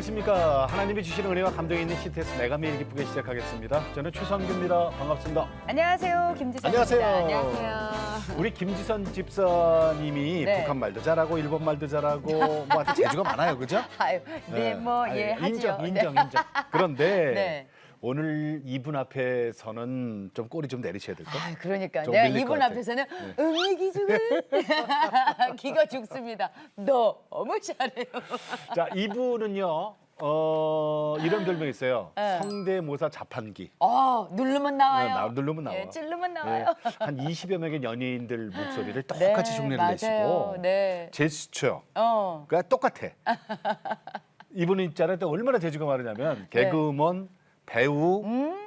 안녕하십니까. 하나님이 주시는 은혜와 감동이 있는 CTS 내가 매일 기쁘게 시작하겠습니다. 저는 최성규입니다. 반갑습니다. 안녕하세요. 김지선입니다. 안녕하세요. 안녕하세요. 우리 김지선 집사님이 네. 북한 말도 잘하고 일본 말도 잘하고 뭐 하여튼 재주가 많아요. 그죠? 아유, 네, 뭐, 아유, 예, 인정, 하죠. 인정, 네. 인정. 그런데 네. 오늘 이분 앞에서는 좀 꼬리 좀 내리셔야 될 것 같아요. 아, 그러니까 좀 내가 밀릴 것 이분 같아. 앞에서는 응애기죽은 기가 죽습니다. 너무 잘해요. 자, 이분은요. 이런 별명이 있어요. 네. 성대모사 자판기. 누르면 나와요. 누르면 나와. 예, 찌르면 나와요. 네, 한 20여 명의 연예인들 목소리를 똑같이 흉내를 맞아요. 내시고 네. 제스처가 어. 똑같아. 이분은 있잖아요. 또 얼마나 재주가 많으냐면 개그우먼, 배우,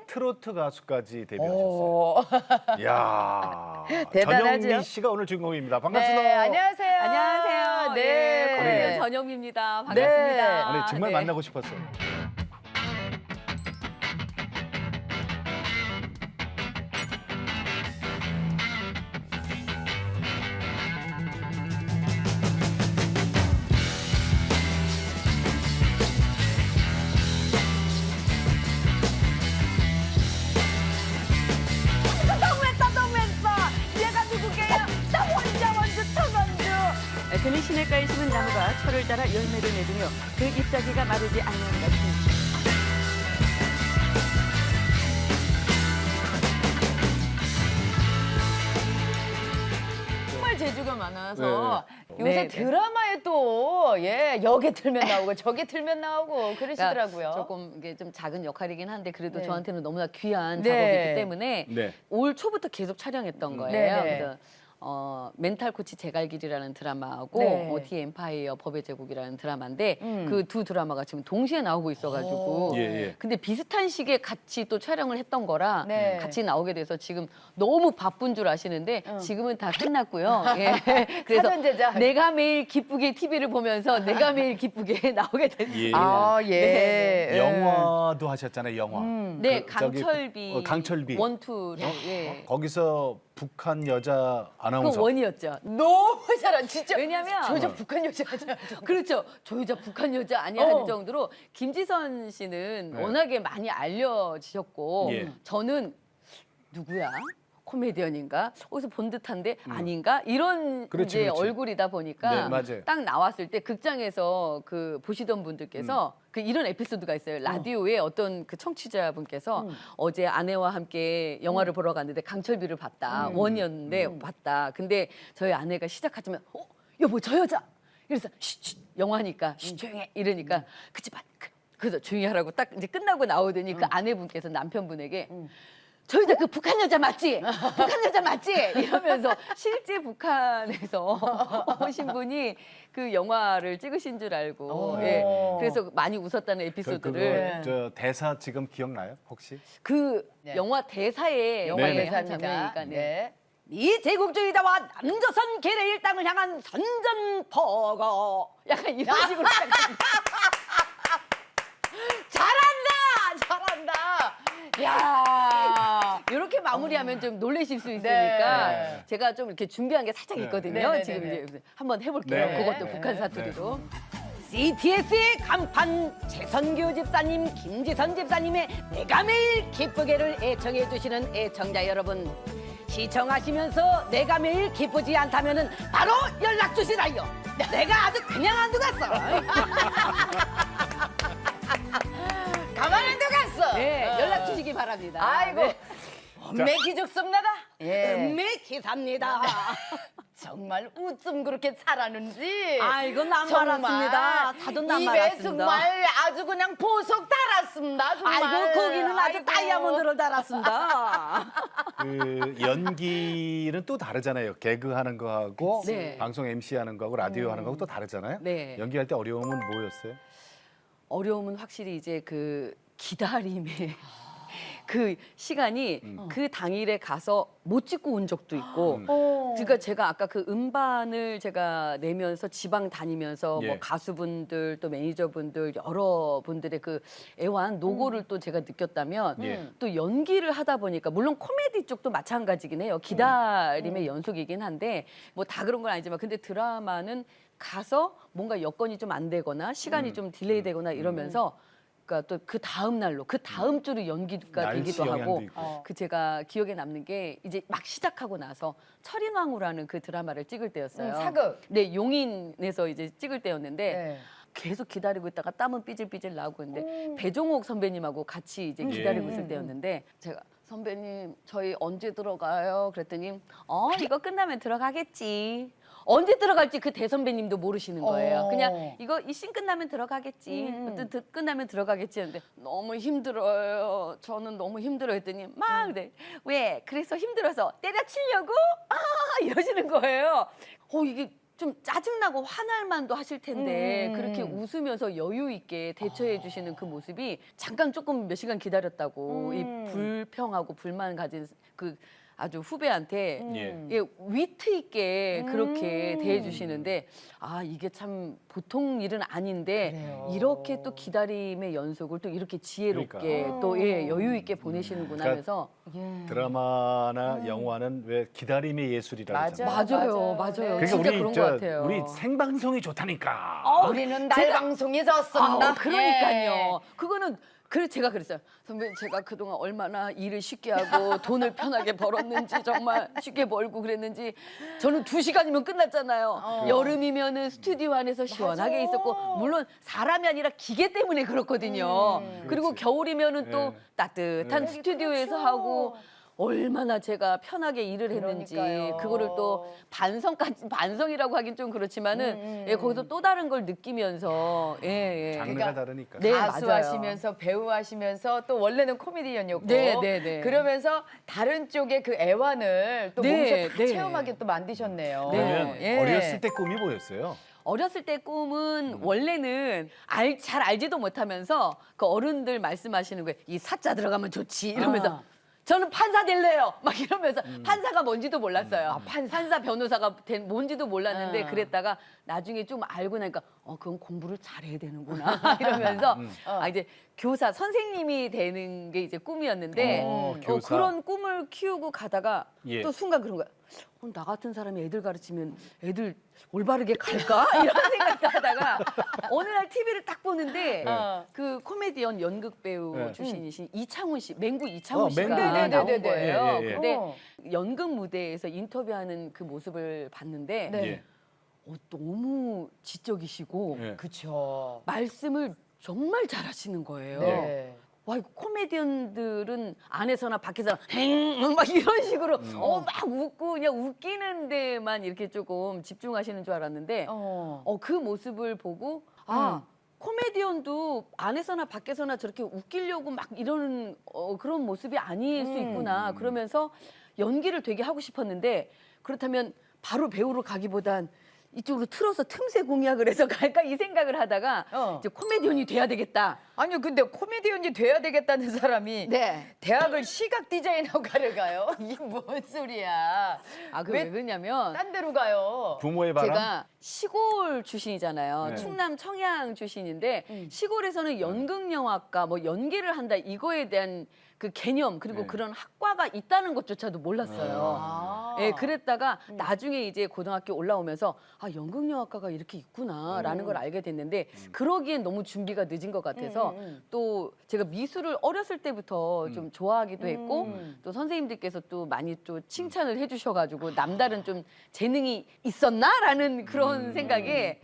트로트 가수까지 데뷔하셨어요. 오. 이야, 대단하죠? 전영미 씨가 오늘 주인공입니다. 반갑습니다. 네, 안녕하세요. 안녕하세요. 네. 네, 코미디언 네. 전영미입니다. 네. 반갑습니다. 아니, 정말 네. 만나고 싶었어요. 너무했어. 얘가 누구게요? 나 혼자 원주 천원주. 그는 시냇가에 심은 나무가 철을 따라 열매를 맺으며 그 잎사귀가 마르지 않는 같은 정말 재주가 많아서 네, 요새 네. 드라마에 또 여기 틀면 나오고 저기 틀면 나오고 그러시더라고요. 조금 이게 좀 작은 역할이긴 한데 그래도 네. 저한테는 너무나 귀한 네. 작업이기 때문에 네. 올 초부터 계속 촬영했던 거예요. 네, 네. 그래서 멘탈 코치 제갈길이라는 드라마하고 네. OT 엠파이어 법의 제국이라는 드라마인데 음. 그 두 드라마가 지금 동시에 나오고 있어가지고 예, 예. 근데 비슷한 시기에 같이 또 촬영을 했던 거라 네. 같이 나오게 돼서 지금 너무 바쁜 줄 아시는데 지금은 다 끝났고요. 예. 그래서 사전 제작. 내가 매일 기쁘게 TV를 보면서 내가 매일 기쁘게 나오게 됐어요. 예. 예. 네, 영화도 하셨잖아요. 영화. 네, 그 저기 강철비, 강철비. 원투를 예. 거기서 북한 여자 그 아나운서. 원이었죠. 너무 잘한 진짜. 왜냐면 저 여자 북한 여자잖아. 그렇죠. 저 여자 북한 여자 아니야 할 정도로 김지선 씨는 네. 워낙에 많이 알려지셨고 예. 저는 누구야? 코미디언인가? 어디서 본 듯한데 아닌가? 이런 그렇지, 이제 그렇지. 얼굴이다 보니까 네, 맞아요. 딱 나왔을 때 극장에서 그 보시던 분들께서 그 이런 에피소드가 있어요. 라디오에 어떤 그 청취자분께서 어제 아내와 함께 영화를 보러 갔는데 강철비를 봤다. 원이었는데 봤다. 근데 저희 아내가 시작하자면 여보 저 여자. 그래서 쉿 영화니까 쉿 조용해 이러니까 그치 그래서 조용히 하라고 딱 이제 끝나고 나오더니 그 아내분께서 남편분에게 저 여자 그 북한 여자 맞지? 북한 여자 맞지? 이러면서 실제 북한에서 오신 분이 그 영화를 찍으신 줄 알고 예. 그래서 많이 웃었다는 에피소드를 저 대사 지금 기억나요? 혹시? 그 네. 영화 대사에 영화 네, 한 대사입니다. 장면이니까 네. 이 제국주의자와 남조선 계례 일당을 향한 선전포고 약간 이런 식으로 시작합니다. 잘한다. 야. 이렇게 마무리하면 좀 놀라실 수 있으니까 네. 제가 좀 이렇게 준비한 게 살짝 네. 있거든요. 네, 네, 지금 네, 이제 한번 해볼게요. 네. 그것도 네. 북한 사투리로. CTS의 간판 최선규 집사님, 김지선 집사님의 내가 매일 기쁘게를 애청해 주시는 애청자 여러분. 시청하시면서 내가 매일 기쁘지 않다면은 바로 연락 주시라요. 내가 아주 그냥 안 두갔어. 가만 안 두갔어. 네, 연락 주시기 바랍니다. 아이고. 네. 엄매 기죽습니다. 음메 기사입니다. 정말 웃음 그렇게 잘하는지. 아이고, 난 정말 말았습니다. 사돈 난 입에 말았습니다. 정말 아주 그냥 보석 달았습니다. 정말. 아이고 거기는 아주 아이고. 다이아몬드를 달았습니다. 그 연기는 또 다르잖아요. 개그 하는 거하고 네. 방송 MC 하는 거하고 라디오 하는 거하고 또 다르잖아요. 네. 연기할 때 어려움은 뭐였어요? 어려움은 확실히 이제 그 기다림의 그 시간이 그 당일에 가서 못 찍고 온 적도 있고 그러니까 제가 아까 그 음반을 제가 내면서 지방 다니면서 예. 뭐 가수분들 또 매니저분들 여러 분들의 그 애환 노고를 또 제가 느꼈다면 예. 또 연기를 하다 보니까 물론 코미디 쪽도 마찬가지긴 해요. 기다림의 연속이긴 한데 뭐 다 그런 건 아니지만 근데 드라마는 가서 뭔가 여건이 좀 안 되거나 시간이 좀 딜레이 되거나 이러면서 그러니까 또 그 다음 날로 그 다음 주로 연기가 날씨 되기도 하고 영향도 있고. 그 제가 기억에 남는 게 이제 막 시작하고 나서 철인왕후라는 그 드라마를 찍을 때였어요. 사극. 네, 용인에서 이제 찍을 때였는데 네. 계속 기다리고 있다가 땀은 삐질삐질 나고 있는데 배종옥 선배님하고 같이 이제 기다리고 있을 때였는데 제가 선배님 저희 언제 들어가요? 그랬더니 이거 끝나면 들어가겠지. 언제 들어갈지 그 대선배님도 모르시는 거예요. 그냥 이거 이 씬 끝나면 들어가겠지. 끝나면 들어가겠지 했는데 너무 힘들어요. 저는 너무 힘들어 했더니 막 그래. 왜? 그래서 힘들어서 때려치려고? 이러시는 거예요. 이게 좀 짜증나고 화날 만도 하실 텐데 그렇게 웃으면서 여유 있게 대처해 주시는 그 모습이 잠깐 조금 몇 시간 기다렸다고 이 불평하고 불만 가진 그 아주 후배한테 예. 위트 있게 그렇게 대해 주시는데 이게 참 보통 일은 아닌데 그래요. 이렇게 또 기다림의 연속을 또 이렇게 지혜롭게 그러니까. 또 여유 있게 보내시는구나 그러니까 하면서 드라마나 영화는 왜 기다림의 예술이라고 맞아요. 하잖아요. 맞아요. 그러니까 진짜 우리 그런 것 같아요. 우리 생방송이 좋다니까. 우리는 날 방송이 졌습니다. 그러니까요. 그거는 그래서 제가 그랬어요. 선배님 제가 그동안 얼마나 일을 쉽게 하고 돈을 편하게 벌었는지 정말 쉽게 벌고 그랬는지 저는 2시간이면 끝났잖아요. 여름이면은 스튜디오 안에서 시원하게 있었고 물론 사람이 아니라 기계 때문에 그렇거든요. 그리고 그렇지. 겨울이면은 또 네. 따뜻한 스튜디오에서 그렇죠. 하고 얼마나 제가 편하게 일을 했는지 그러니까요. 그거를 또 반성이라고 하긴 좀 그렇지만은 거기서 또 다른 걸 느끼면서 장르가 그러니까 다르니까. 네, 가수 맞아요. 하시면서 배우 하시면서 또 원래는 코미디언이었고 네. 그러면서 다른 쪽의 그 애환을 또 네, 몸소 다 네. 체험하게 또 만드셨네요. 그러면 네. 어렸을 때 꿈이 뭐였어요? 어렸을 때 꿈은 원래는 잘 알지도 못하면서 그 어른들 말씀하시는 거예요. 이 사자 들어가면 좋지 이러면서 저는 판사 될래요. 막 이러면서 판사가 뭔지도 몰랐어요. 판사 변호사가 뭔지도 몰랐는데 그랬다가 나중에 좀 알고 나니까 그건 공부를 잘해야 되는구나 이러면서 이제 교사 선생님이 되는 게 이제 꿈이었는데 교사. 그런 꿈을 키우고 가다가 예. 또 순간 그런 거야. 나 같은 사람이 애들 가르치면 애들 올바르게 갈까? 이런 생각도 하다가 어느 날 TV를 딱 보는데 그 코미디언 연극 배우 네. 출신이신 이창훈 씨, 맹구 이창훈 씨가 맹구. 나온 네네네네. 거예요. 예, 예, 예. 근데 연극 무대에서 인터뷰하는 그 모습을 봤는데 네. 예. 너무 지적이시고 예. 그쵸. 말씀을 정말 잘하시는 거예요. 네. 와, 이거 코미디언들은 안에서나 밖에서나 막 이런 식으로 막 웃고 그냥 웃기는 데만 이렇게 조금 집중하시는 줄 알았는데 그 모습을 보고 코미디언도 안에서나 밖에서나 저렇게 웃기려고 막 이러는 그런 모습이 아닐 수 있구나. 그러면서 연기를 되게 하고 싶었는데 그렇다면 바로 배우로 가기보단 이쪽으로 틀어서 틈새 공략을 해서 갈까 이 생각을 하다가 이제 코미디언이 돼야 되겠다. 아니요, 근데 코미디언이 돼야 되겠다는 사람이 네. 대학을 시각 디자인학과를 가요? 이게 뭔 소리야? 왜 그러냐면 딴 데로 가요? 부모의 바람. 제가 시골 출신이잖아요. 네. 충남 청양 출신인데 시골에서는 연극영화과 뭐 연기를 한다 이거에 대한 그 개념 그리고 네. 그런 학과가 있다는 것조차도 몰랐어요. 예, 그랬다가 나중에 이제 고등학교 올라오면서 연극영화과가 이렇게 있구나라는 걸 알게 됐는데 그러기엔 너무 준비가 늦은 것 같아서 또 제가 미술을 어렸을 때부터 좀 좋아하기도 했고 또 선생님들께서 또 많이 또 칭찬을 해주셔가지고 남다른 좀 재능이 있었나라는 그런 생각에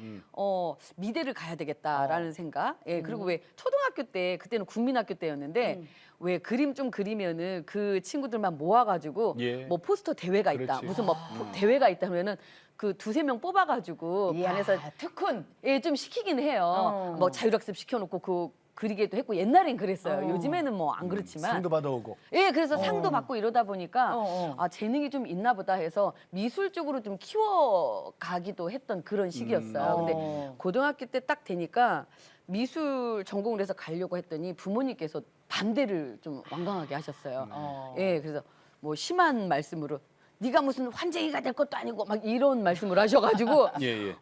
미대를 가야 되겠다라는 생각. 예, 그리고 왜 초등학교 때 그때는 국민학교 때였는데 왜 그림 좀 그리면은 그 친구들만 모아가지고 예. 뭐 포스터 대회가 있다 그렇지. 무슨 뭐 대회가 있다 하면은 그 2-3명 뽑아가지고 이야, 반에서 특훈. 예, 좀 시키긴 해요. 뭐 자율학습 시켜놓고 그 그리기도 했고 옛날엔 그랬어요. 요즘에는 뭐 안 그렇지만 상도 받아오고. 예, 그래서 상도 받고 이러다 보니까 어. 재능이 좀 있나 보다 해서 미술 쪽으로 좀 키워가기도 했던 그런 시기였어요. 근데 고등학교 때 딱 되니까 미술 전공을 해서 가려고 했더니 부모님께서 반대를 좀 완강하게 하셨어요. 예, 그래서 뭐 심한 말씀으로 네가 무슨 환쟁이가 될 것도 아니고 막 이런 말씀을 하셔가지고 예, 예.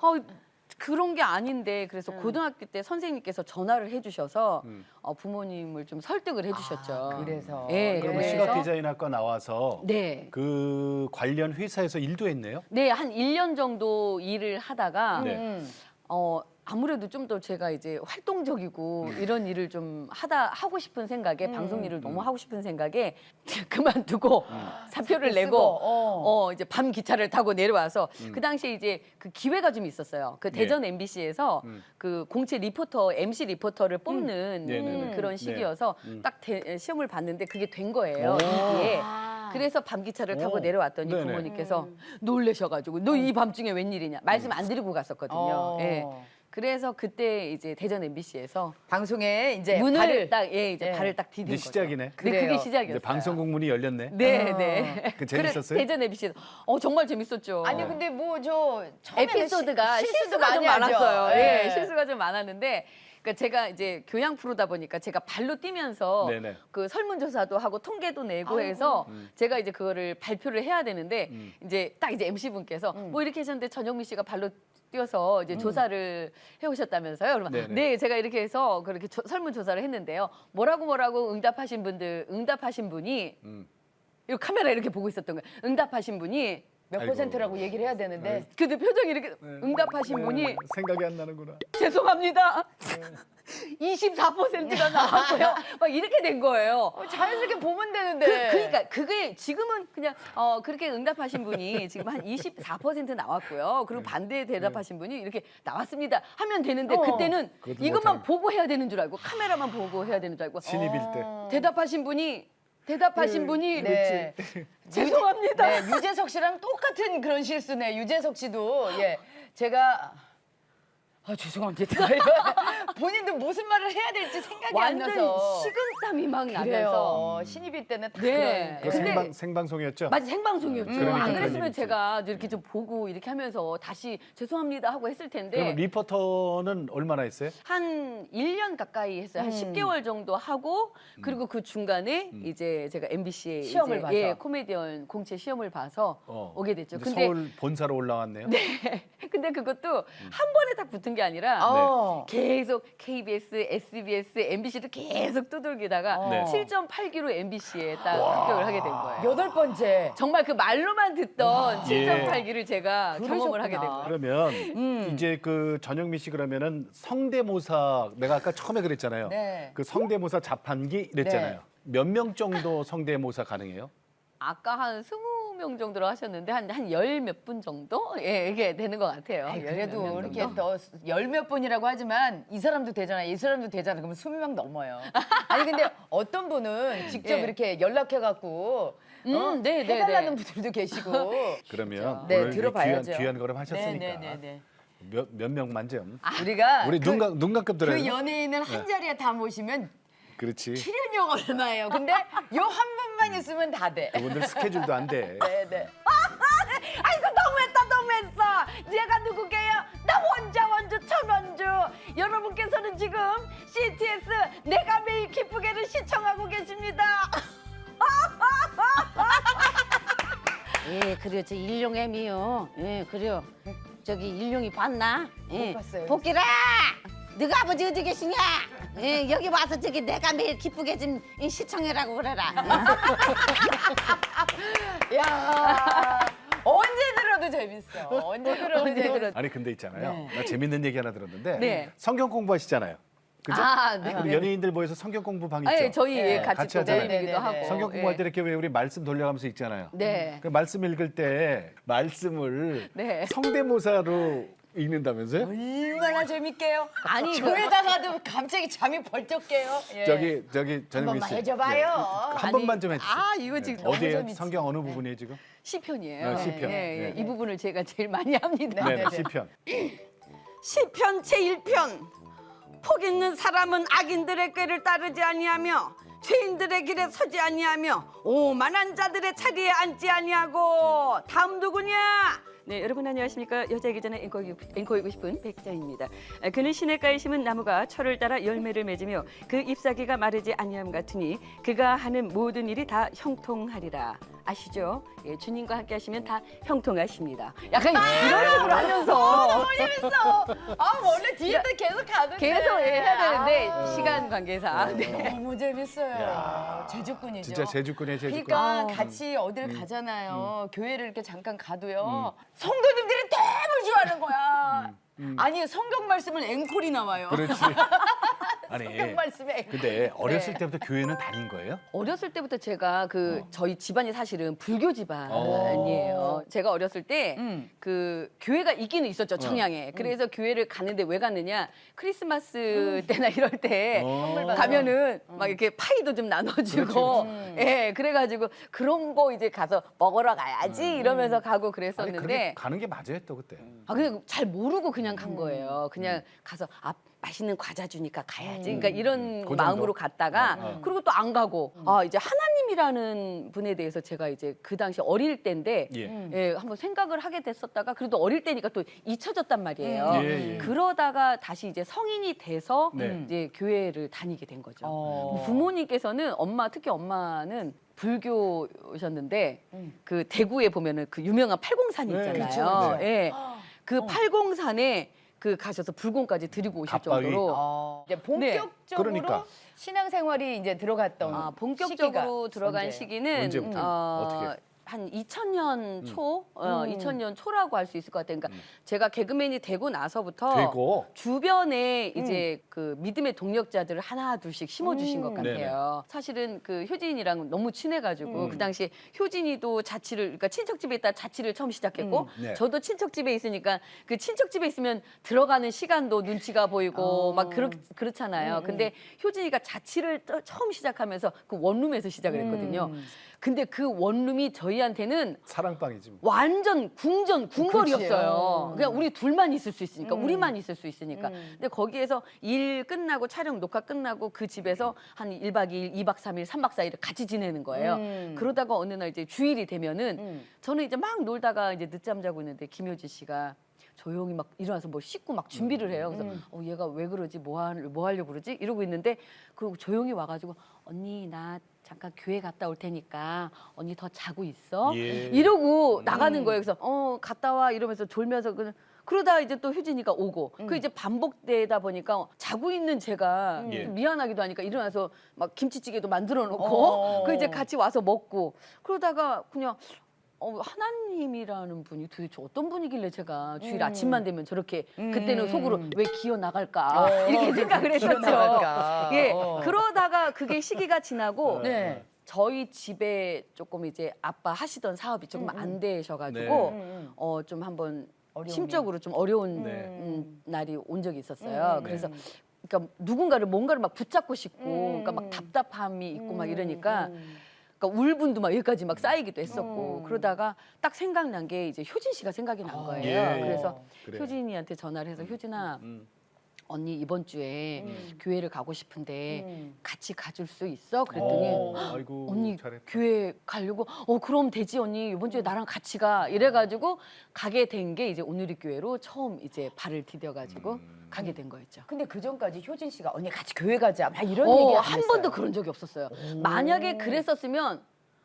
그런 게 아닌데 그래서 고등학교 때 선생님께서 전화를 해주셔서 부모님을 좀 설득을 해주셨죠. 그래서. 예, 그러면 그래서- 시각 디자인학과 나와서 네. 그 관련 회사에서 일도 했네요. 네, 한 1년 정도 일을 하다가 네. 아무래도 좀 더 제가 이제 활동적이고 이런 일을 좀 하고 싶은 생각에 방송 일을 너무 하고 싶은 생각에 그만두고 사표를 쓰고, 내고 이제 밤 기차를 타고 내려와서 그 당시에 이제 그 기회가 좀 있었어요. 그 대전 MBC에서 그 공채 리포터, MC 리포터를 뽑는 네네네. 그런 네. 시기여서 딱 시험을 봤는데 그게 된 거예요. 오. 이게. 아. 그래서 밤 기차를 타고 오. 내려왔더니 네네. 부모님께서 놀라셔가지고 너 이 밤중에 웬일이냐 말씀 안 드리고 갔었거든요. 예. 그래서 그때 이제 대전 MBC에서 방송에 이제 문을 발을 딱 예. 발을 딱 디딘 이제 거죠. 시작이네. 네, 그래요. 그게 시작이었어요. 이제 방송국 문이 열렸네. 네, 네. 그 재밌었어요? 대전 MBC에서 정말 재밌었죠. 아니 근데 뭐 저 처음에는 에피소드가 실수도 실수가 좀 많이 하죠. 많았어요. 예. 예, 실수가 좀 많았는데 그러니까 제가 이제 교양 프로다 보니까 제가 발로 뛰면서 네네. 그 설문조사도 하고 통계도 내고 해서 제가 이제 그거를 발표를 해야 되는데 이제 딱 이제 MC 분께서 뭐 이렇게 하셨는데 전영미 씨가 발로 뛰어서 이제 조사를 해오셨다면서요. 그러면 네네. 네, 제가 이렇게 해서 그렇게 설문조사를 했는데요. 뭐라고 응답하신 분이 이 카메라 이렇게 보고 있었던 거예요. 응답하신 분이 몇 아이고. 퍼센트라고 얘기를 해야 되는데 근데 표정이 이렇게 응답하신 분이 생각이 안 나는구나. 죄송합니다. 24%가 나왔고요. 막 이렇게 된 거예요. 자연스럽게 보면 되는데. 그러니까 그게 지금은 그냥 그렇게 응답하신 분이 지금 한 24% 나왔고요. 그리고 반대 대답하신 분이 이렇게 나왔습니다. 하면 되는데 그때는 그것도 이것만 못하네. 보고 해야 되는 줄 알고 카메라만 보고 해야 되는 줄 알고 신입일 때. 대답하신 분이 네. 죄송합니다. 네, 유재석 씨랑 똑같은 그런 실수네. 유재석 씨도 예, 제가 죄송합니다. 본인도 무슨 말을 해야 될지 생각이 안 완전 나서. 식은땀이 막 나면서 그래요. 신입일 때는 다 네. 그 그런. 근데 생방송이었죠? 맞아 생방송이었죠. 그러니까 안 그런 그랬으면 일이 제가 이렇게 좀 보고 이렇게 하면서 다시 죄송합니다 하고 했을 텐데 그러면 리포터는 얼마나 했어요? 한 1년 가까이 했어요. 한 10개월 정도 하고 그리고 그 중간에 이제 제가 MBC에 시험을 봐서. 코미디언 공채 시험을 봐서 오게 됐죠. 이제 근데 서울 본사로 올라왔네요. 근데 그것도 한 번에 딱 붙은 게 아니라 계속 KBS, SBS, MBC를 계속 두들기다가 네. 7.8기로 MBC에 딱 합격을 하게 된 거예요. 8번째. 정말 그 말로만 듣던 예. 7.8기를 제가 경험을 하게 된 거예요. 그러면 이제 그 전영미 씨 그러면은 성대모사 내가 아까 처음에 그랬잖아요. 네. 그 성대모사 자판기 이랬잖아요. 네. 몇 명 정도 성대모사 가능해요? 아까 한 20명 정도로 하셨는데 한 열 몇 분 정도? 예, 이게 되는 것 같아요. 아니, 열몇 그래도 명 이렇게 정도. 더 열 몇 번이라고 하지만 이 사람도 되잖아, 이 사람도 되잖아. 그러면 20명 넘어요. 아니 근데 어떤 분은 직접 예. 이렇게 연락해갖고 네, 네, 해달라는 네. 분들도 계시고. 그러면 네, 오늘 들어봐야죠. 귀한 걸음 하셨으니까 네. 몇 명 만점? 우리가 우리 눈 감고 들어요. 그 연예인을 한 자리에 다 모시면 그렇지. 출연료가 얼마예요? 근데 요 한 분만 있으면 다 돼. 그분들 스케줄도 안 돼. 네. 아이고 너무했어. 얘가 누구게요? 나 원주 천원주. 여러분께서는 지금 CTS 내가 매일 기쁘게를 시청하고 계십니다. 예, 그래요. 저 일용애미요. 예, 그래요. 저기 일용이 봤나? 예. 못 봤어요. 복길아! 너가 아버지 어디 계시냐? 예, 여기 와서 저기 내가 매일 기쁘게 좀 시청해라고 그래라. 야 언제 들어도 재밌어. 언제 들어도 아니 근데 있잖아요. 네. 나 재밌는 얘기 하나 들었는데 네. 성경 공부하시잖아요. 그죠? 네. 우리 연예인들 모여서 성경 공부 방 있죠. 예, 저희 네. 같이 같이 또 하잖아요. 모이기도 네, 네, 하고. 네. 성경 공부할 때 예. 이렇게 왜 우리 말씀 돌려가면서 읽잖아요. 네. 그 말씀 읽을 때 말씀을 네. 성대모사로 읽는다면서요? 얼마나 재밌게요. 아니, 조에다가도 갑자기 잠이 벌쩍 깨요. 예. 저기 한 전현미 번만 씨. 해줘봐요. 한 아니, 번만 좀 해주세요. 아, 이거 지금 너무 어디에 재밌지. 성경 어느 부분이에요 지금? 시편이에요. 시편. 예, 네. 이 부분을 제가 제일 많이 합니다. 네, 시편. 시편 제1편 복 있는 사람은 악인들의 꾀를 따르지 아니하며 죄인들의 길에 서지 아니하며 오만한 자들의 자리에 앉지 아니하고 다음 누구냐? 네, 여러분 안녕하십니까? 여자이기 전에 앵커이고 싶은 백자입니다. 그는 시냇가에 심은 나무가 철을 따라 열매를 맺으며 그 잎사귀가 마르지 아니함 같으니 그가 하는 모든 일이 다 형통하리라. 아시죠? 예, 주님과 함께 하시면 다 형통하십니다. 약간 이런 식으로 하면서 재밌어. 아 원래 뒤에 때 계속 가는데. 계속 해야 되는데 아. 시간 관계상. 네. 너무 재밌어요. 야. 제주꾼이죠. 진짜 제주꾼이에요, 제주꾼. 그러니까 같이 어딜 가잖아요. 교회를 이렇게 잠깐 가도요. 성도님들이 너무 좋아하는 거야. 아니 성경 말씀은 앵콜이 나와요. 그렇지. 아니, 성경 말씀에 앵콜. 근데 어렸을 네. 때부터 교회는 다닌 거예요? 어렸을 때부터 제가 저희 집안이 사실은 불교 집안이에요. 제가 어렸을 때 그 교회가 있기는 있었죠, 청양에. 그래서 교회를 갔는데 왜 갔느냐? 크리스마스 때나 이럴 때 가면은 막 이렇게 파이도 좀 나눠주고, 예, 그래가지고 그런 거 이제 가서 먹으러 가야지 이러면서 가고 아니, 그랬었는데. 그렇게 가는 게 맞아요, 또 그때. 아, 근데 잘 모르고 그냥 간 거예요. 그냥 가서 맛있는 과자 주니까 가야지. 그러니까 이런 그 정도? 마음으로 갔다가 그리고 또 안 가고 이제 하나님이라는 분에 대해서 제가 이제 그 당시 어릴 때인데 예. 예, 한번 생각을 하게 됐었다가 그래도 어릴 때니까 또 잊혀졌단 말이에요. 예, 예. 그러다가 다시 이제 성인이 돼서 네. 이제 교회를 다니게 된 거죠. 어. 부모님께서는 특히 엄마는 불교셨는데 그 대구에 보면은 그 유명한 팔공산이 네, 있잖아요. 그쵸, 그쵸. 예. 그 팔공산에 그 가셔서 불공까지 드리고 오실 갑바위. 정도로 이제 본격적으로 그러니까. 신앙생활이 이제 들어갔던 본격적으로 시기가 들어간 언제예요? 시기는 언제부터? 어떻게? 한 2000년 초, 2000년 초라고 할 수 있을 것 같아요. 그러니까 제가 개그맨이 되고 나서부터 되고? 주변에 이제 그 믿음의 동력자들을 하나 둘씩 심어주신 것 같아요. 네네. 사실은 그 효진이랑 너무 친해가지고 그 당시에 효진이도 자취를, 그러니까 친척집에 있다 자취를 처음 시작했고 네. 저도 친척집에 있으니까 그 친척집에 있으면 들어가는 시간도 눈치가 보이고 막 그렇잖아요. 근데 효진이가 자취를 처음 시작하면서 그 원룸에서 시작을 했거든요. 근데 그 원룸이 저희한테는 사랑방이지. 뭐. 완전 궁궐이었어요. 그렇지요. 그냥 우리 둘만 있을 수 있으니까, 우리만 있을 수 있으니까. 근데 거기에서 일 끝나고 촬영 녹화 끝나고 그 집에서 한 1박 2일, 2박 3일, 3박 4일을 같이 지내는 거예요. 그러다가 어느 날 이제 주일이 되면은 저는 이제 막 놀다가 이제 늦잠 자고 있는데 김효진 씨가 조용히 막 일어나서 뭐 씻고 막 준비를 해요. 그래서 얘가 왜 그러지? 뭐 하려고 그러지? 이러고 있는데 그리고 조용히 와가지고 언니 나 잠깐 교회 갔다 올 테니까 언니 더 자고 있어. 예. 이러고 나가는 거예요. 그래서 갔다 와 이러면서 졸면서 그러다 이제 또 효진이가 오고 그 이제 반복되다 보니까 자고 있는 제가 예. 좀 미안하기도 하니까 일어나서 막 김치찌개도 만들어 놓고 그 이제 같이 와서 먹고 그러다가 그냥 하나님이라는 분이 도대체 어떤 분이길래 제가 주일 아침만 되면 저렇게 그때는 속으로 왜 기어 나갈까 이렇게 생각을 했었죠. 나갈까. 예, 그러다가 그게 시기가 지나고 네. 저희 집에 조금 이제 아빠 하시던 사업이 조금 안 되셔가지고 좀 한번 어려움이. 심적으로 좀 어려운 네. 날이 온 적이 있었어요. 그래서 그러니까 누군가를 뭔가를 막 붙잡고 싶고 그러니까 막 답답함이 있고 막 이러니까. 그러니까 울분도 막 여기까지 막 쌓이기도 했었고 그러다가 딱 생각난 게 이제 효진 씨가 생각이 난 거예요. 예. 그래서 그래. 효진이한테 전화를 해서 효진아 언니 이번 주에 교회를 가고 싶은데 같이 가줄 수 있어? 그랬더니 아이고, 언니 잘했다. 교회 가려고 그럼 되지 언니 이번 주에 나랑 같이 가 이래가지고 가게 된 게 이제 오누리 교회로 처음 이제 발을 디뎌가지고 가게 된 거였죠. 근데 그 전까지 효진 씨가 언니 같이 교회 가자 막 이런 얘기 안 한 했어요. 번도 그런 적이 없었어요. 만약에 그랬었으면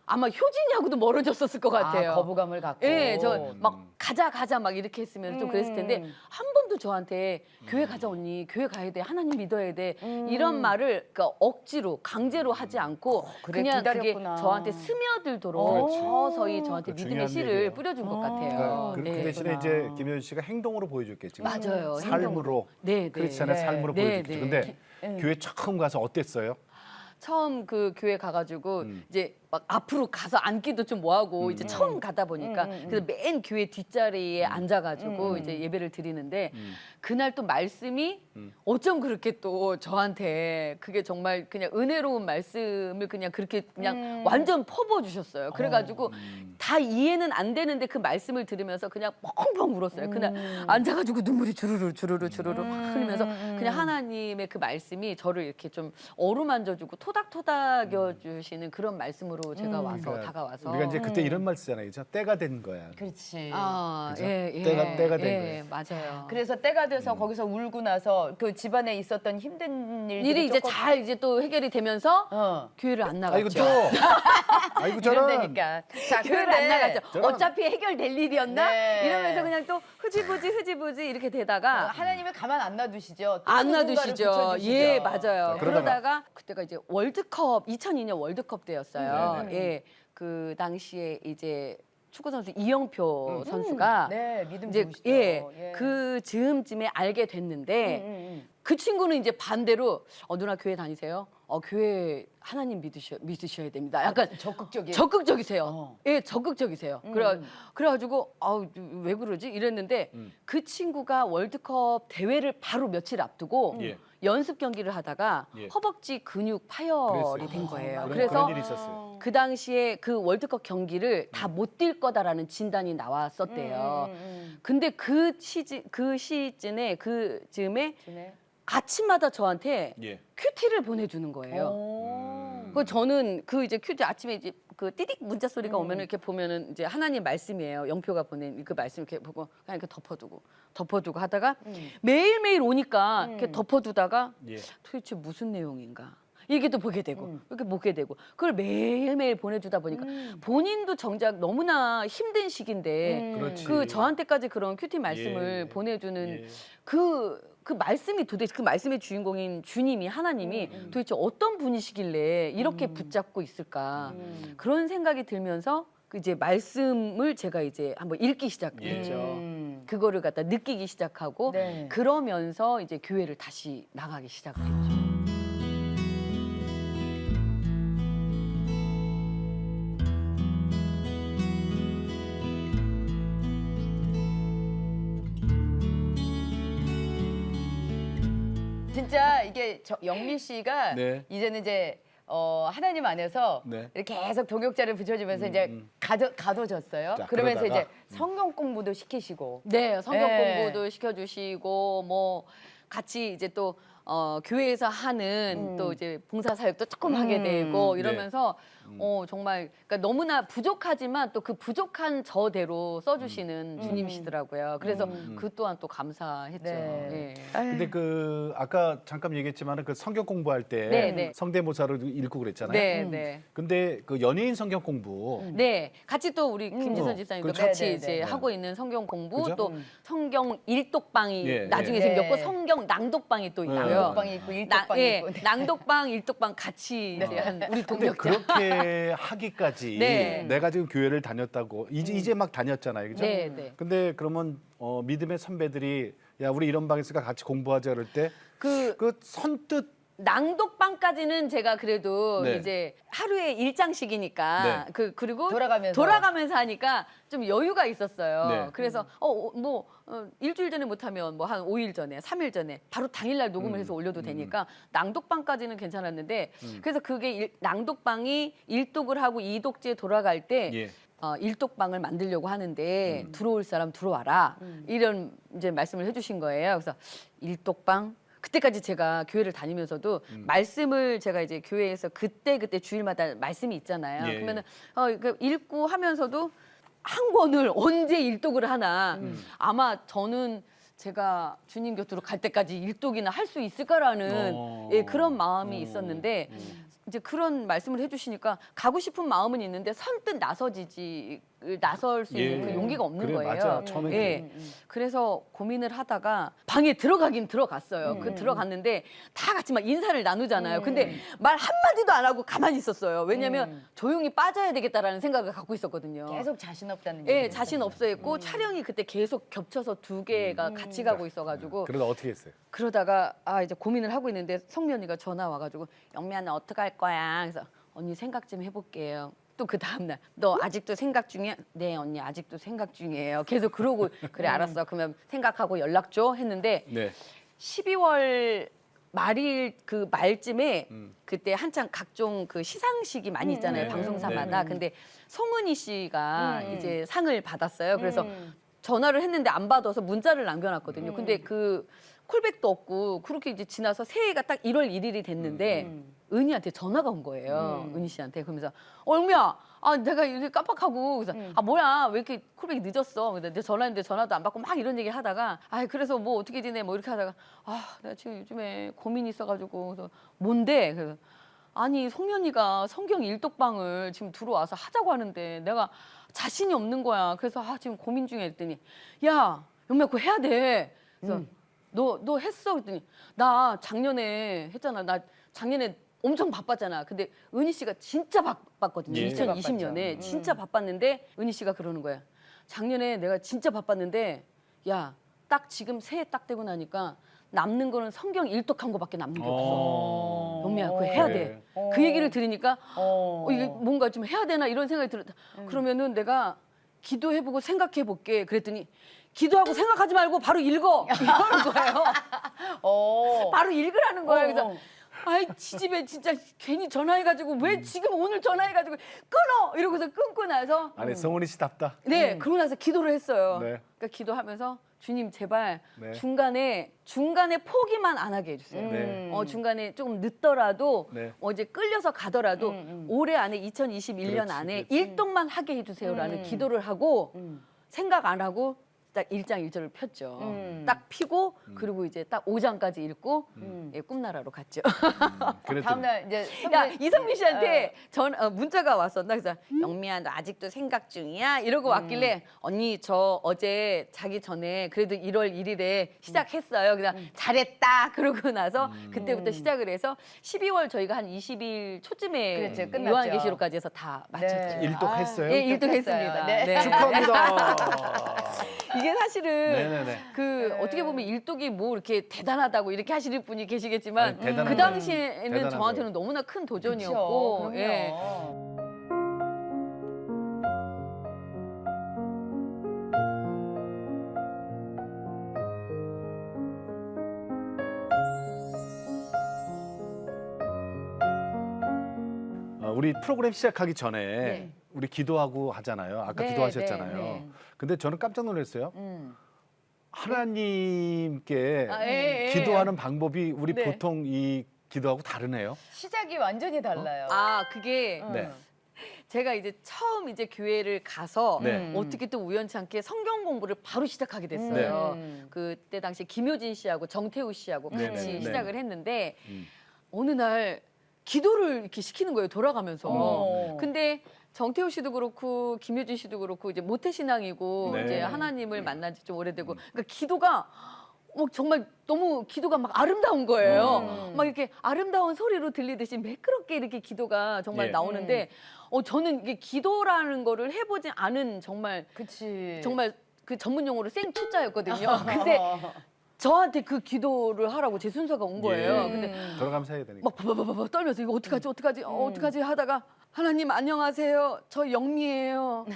아마 효진이하고도 멀어졌었을 것 같아요. 거부감을 갖고. 예, 저 막 가자 막 이렇게 했으면 좀 그랬을 텐데 한 번도 저한테 교회 가자 언니, 교회 가야 돼, 하나님 믿어야 돼 이런 말을 그러니까 억지로 강제로 하지 않고 그래, 그냥 기다렸구나. 그게 저한테 스며들도록 그렇지. 서서히 저한테 그 믿음의 중요한 씨를 얘기예요. 뿌려준 것 같아요. 그 네. 대신에 이제 김효진 씨가 행동으로 보여줬겠지. 맞아요. 삶으로. 네, 네. 크리스찬의 네. 삶으로 네, 보여줬겠죠. 네. 근데 교회 처음 가서 어땠어요? 처음 그 교회 가가지고 이제 막 앞으로 가서 앉기도 좀 뭐하고 이제 처음 가다 보니까 그래서 맨 교회 뒷자리에 앉아가지고 이제 예배를 드리는데 그날 또 말씀이 어쩜 그렇게 또 저한테 그게 정말 그냥 은혜로운 말씀을 그냥 그렇게 그냥 완전 퍼부어 주셨어요. 그래가지고 다 이해는 안 되는데 그 말씀을 들으면서 그냥 뻥뻥 울었어요. 그날 앉아가지고 눈물이 주르르 막 흘리면서 그냥 하나님의 그 말씀이 저를 이렇게 좀 어루만져주고 토닥토닥여 주시는 그런 말씀으로 바로 제가 와서 다가와서. 우리가 이제 그때 이런 말 쓰잖아요. 그죠? 때가 된 거야. 그렇지. 아, 그죠? 예, 예. 때가 된 예, 맞아요. 그래서 때가 돼서 거기서 울고 나서 그 집안에 있었던 힘든 일이 이제 잘 이제 또 해결이 되면서 교회를 안 나갔죠. 아이고 저. 아이고 저런. 이런다니까. 자, 교회를 안 나갔죠. 저런. 어차피 해결될 일이었나? 네. 이러면서 그냥 또 흐지부지 이렇게 되다가 하나님을 가만 안 놔두시죠. 또 안 누군가를 놔두시죠. 붙여주시죠. 예, 맞아요. 자, 그러다가 그때가 이제 월드컵 2002년 월드컵 때였어요. 네네. 예, 그 당시에 이제 축구 선수 이영표 선수가 네, 믿음 이제 좋으시죠. 그 즈음쯤에 알게 됐는데 그 친구는 이제 반대로 누나 교회 다니세요? 교회 하나님 믿으셔야 됩니다. 약간 적극적이에요. 적극적이세요. 예, 적극적이세요. 그래가지고 왜 그러지? 이랬는데 그 친구가 월드컵 대회를 바로 며칠 앞두고 예. 연습 경기를 하다가 예. 허벅지 근육 파열이 그랬어요. 된 거예요. 그런 그래서 일이 있었어요. 그 당시에 그 월드컵 경기를 다 못 뛸 거다라는 진단이 나왔었대요. 근데 그 시즌에 그 즈음에 아침마다 저한테 예. 큐티를 보내주는 거예요. 그 저는 그 이제 큐티 아침에 이제 그 띠딕 문자 소리가 오면 이렇게 보면은 이제 하나님 말씀이에요. 영표가 보낸 그 말씀 이렇게 보고 그냥 이렇게 덮어두고 하다가 매일매일 오니까 이렇게 덮어두다가 예. 도대체 무슨 내용인가. 이게 또 보게 되고 이렇게 보게 되고 그걸 매일매일 보내주다 보니까 본인도 정작 너무나 힘든 시기인데 그렇지. 그 저한테까지 그런 큐티 말씀을 예. 보내주는 예. 그 말씀이 도대체 그 말씀의 주인공인 주님이 하나님이 도대체 어떤 분이시길래 이렇게 붙잡고 있을까 그런 생각이 들면서 그 이제 말씀을 제가 이제 한번 읽기 시작했죠. 그거를 갖다 느끼기 시작하고 네. 그러면서 이제 교회를 다시 나가기 시작을 했죠. 진짜 이게 영미 씨가 네. 이제는 이제 하나님 안에서 네. 이렇게 계속 동역자를 붙여주면서 이제 가둬졌어요. 자, 그러면서 그러다가, 이제 성경 공부도 시키시고. 네, 성경 네. 공부도 시켜주시고 뭐 같이 이제 또 교회에서 하는 또 이제 봉사 사역도 조금 하게 되고 이러면서 정말 그러니까 너무나 부족하지만 또 그 부족한 저대로 써주시는 주님이시더라고요. 그래서 그 또한 또 감사했죠. 네. 예. 근데 그 아까 잠깐 얘기했지만 그 성경 공부할 때 네, 네. 성대모사로 읽고 그랬잖아요. 네, 네. 근데 그 연예인 성경 공부 네, 같이 또 우리 김지선 집사님도 그렇죠. 같이 네, 네, 이제 네. 하고 있는 성경 공부 그죠? 또 성경 일독방이 예, 나중에 예. 생겼고 네. 성경 낭독방이 또 있고요. 낭독방이 있고 일독방이 예, 있고. 네. 낭독방, 일독방 같이 이제 한 우리 근데 동역자. 그렇게 하기까지 네. 내가 지금 교회를 다녔다고 이제 막 다녔잖아요. 그죠? 네, 네. 근데 그러면 믿음의 선배들이 야, 우리 이런 방에서 같이 공부하자 그럴 때 그 그 선뜻 낭독방까지는 제가 그래도 네. 이제 하루에 일장씩이니까 네. 그리고 돌아가면서 하니까 좀 여유가 있었어요. 네. 그래서 일주일 전에 못하면 뭐 한 5일 전에, 3일 전에 바로 당일날 녹음을 해서 올려도 되니까 낭독방까지는 괜찮았는데 그래서 그게 낭독방이 일독을 하고 이독지에 돌아갈 때 예. 일독방을 만들려고 하는데 들어올 사람 들어와라 이런 이제 말씀을 해주신 거예요. 그래서 일독방 그때까지 제가 교회를 다니면서도 말씀을 제가 이제 교회에서 그때 주일마다 말씀이 있잖아요. 예, 그러면은 읽고 하면서도 한 권을 언제 일독을 하나 아마 저는 제가 주님 곁으로 갈 때까지 일독이나 할 수 있을까라는 그런 마음이 있었는데 이제 그런 말씀을 해주시니까 가고 싶은 마음은 있는데 선뜻 나설 수 있는 예. 그 용기가 없는 그래, 거예요. 맞아. 처음엔 예. 그래서 고민을 하다가 방에 들어가긴 들어갔어요. 들어갔는데 다 같이 막 인사를 나누잖아요. 근데 말 한마디도 안 하고 가만히 있었어요. 왜냐면 조용히 빠져야 되겠다라는 생각을 갖고 있었거든요. 계속 자신 없다는 예, 얘기. 자신 없어 했고 촬영이 그때 계속 겹쳐서 두 개가 같이 가고 있어가지고 그러다 어떻게 했어요? 그러다가 이제 고민을 하고 있는데 성미 언니가 전화 와가지고 영미야 너 어떡할 거야? 그래서 언니 생각 좀 해볼게요. 또 그 다음날 너 아직도 생각 중이야? 네 언니 아직도 생각 중이에요. 계속 그러고 그래 알았어 그러면 생각하고 연락 줘 했는데 네. 12월 말일 그 말쯤에 그때 한창 각종 그 시상식이 많이 있잖아요. 네, 방송사마다. 네. 근데 송은이 씨가 이제 상을 받았어요. 그래서 전화를 했는데 안 받아서 문자를 남겨놨거든요. 근데 그 콜백도 없고 그렇게 이제 지나서 새해가 딱 1월 1일이 됐는데 은희한테 전화가 온 거예요. 은희 씨한테. 그러면서 영미야, 내가 이렇게 깜빡하고 그래서 뭐야 왜 이렇게 콜백이 늦었어? 내가 전화했는데 전화도 안 받고 막 이런 얘기 하다가 그래서 뭐 어떻게 지내? 뭐 이렇게 하다가 내가 지금 요즘에 고민이 있어가지고 그래서 뭔데? 그래서 아니 송년이가 성경 일독방을 지금 들어와서 하자고 하는데 내가 자신이 없는 거야. 그래서 지금 고민 중에 했더니 야 영미야 그거 해야 돼. 그래서 너 했어? 그랬더니 나 작년에 했잖아. 나 작년에 엄청 바빴잖아. 근데 은희 씨가 진짜 바빴거든요. 예. 2020년에 진짜 바빴는데 은희 씨가 그러는 거야. 작년에 내가 진짜 바빴는데 야 딱 지금 새해 딱 되고 나니까 남는 거는 성경 일독한 거밖에 남는 게 없어. 영미야 그거 해야 돼. 그 얘기를 들으니까 이게 뭔가 좀 해야 되나 이런 생각이 들었다. 그러면은 내가 기도해보고 생각해볼게. 그랬더니 기도하고 생각하지 말고 바로 읽어. 이러는 거예요. 바로 읽으라는 거예요. 그래서 지집에 진짜 괜히 전화해가지고 왜 지금 오늘 전화해가지고 끊어 이러고서 끊고 나서 아니 성훈이 씨답다. 네 그러고 나서 기도를 했어요. 네. 그러니까 기도하면서 주님 제발 네. 중간에 포기만 안 하게 해주세요. 네. 중간에 조금 늦더라도 네. 이제 끌려서 가더라도 올해 안에 2021년 그렇지, 안에 그렇지. 일독만 하게 해주세요라는 기도를 하고 생각 안 하고 딱 1장 1절을 폈죠. 딱 피고 그리고 이제 딱 5장까지 읽고 꿈나라로 갔죠. 그랬더니 다음날 이제 야 이성민 씨한테 문자가 왔었나 그래서 영미야 너 아직도 생각 중이야 이러고 왔길래 언니 저 어제 자기 전에 그래도 1월 1일에 시작했어요. 그냥 잘했다 그러고 나서 그때부터 시작을 해서 12월 저희가 한 20일 초쯤에 그렇죠, 끝났죠. 요한계시록까지 해서 다 마쳤죠. 네. 일독했어요? 예, 일독했습니다. 네. 네. 축하합니다. 이게 사실은 네네네. 어떻게 보면 일독이 뭐 이렇게 대단하다고 이렇게 하시는 분이 계시겠지만 아니, 대단한 그 거예요. 당시에는 대단한 저한테는 거예요. 너무나 큰 그렇죠. 도전이었고 그럼요. 예. 우리 프로그램 시작하기 전에 네. 우리 기도하고 하잖아요. 아까 네, 기도하셨잖아요. 네, 네. 근데 저는 깜짝 놀랐어요. 하나님께 예. 기도하는 방법이 우리 네. 보통 이 기도하고 다르네요. 시작이 완전히 달라요. 그게 네. 제가 이제 처음 이제 교회를 가서 네. 어떻게 또 우연치 않게 성경 공부를 바로 시작하게 됐어요. 네. 그때 당시 김효진 씨하고 정태우 씨하고 네, 같이 네, 네. 시작을 했는데 음. 어느 날 기도를 이렇게 시키는 거예요. 돌아가면서. 어. 근데 정태우 씨도 그렇고 김효진 씨도 그렇고 이제 모태신앙이고 네. 이제 하나님을 만난 지 좀 오래되고 그러니까 기도가 정말 너무 기도가 막 아름다운 거예요. 막 이렇게 아름다운 소리로 들리듯이 매끄럽게 이렇게 기도가 정말 예. 나오는데 저는 이게 기도라는 거를 해보지 않은 정말 그치. 정말 그 전문 용어로 생초짜였거든요. 근데 저한테 그 기도를 하라고 제 순서가 온 거예요. 예. 근데 돌아가면서 해야 되니까. 막 바바바바 떨면서 이거 어떡하지 하다가 하나님 안녕하세요. 저 영미예요.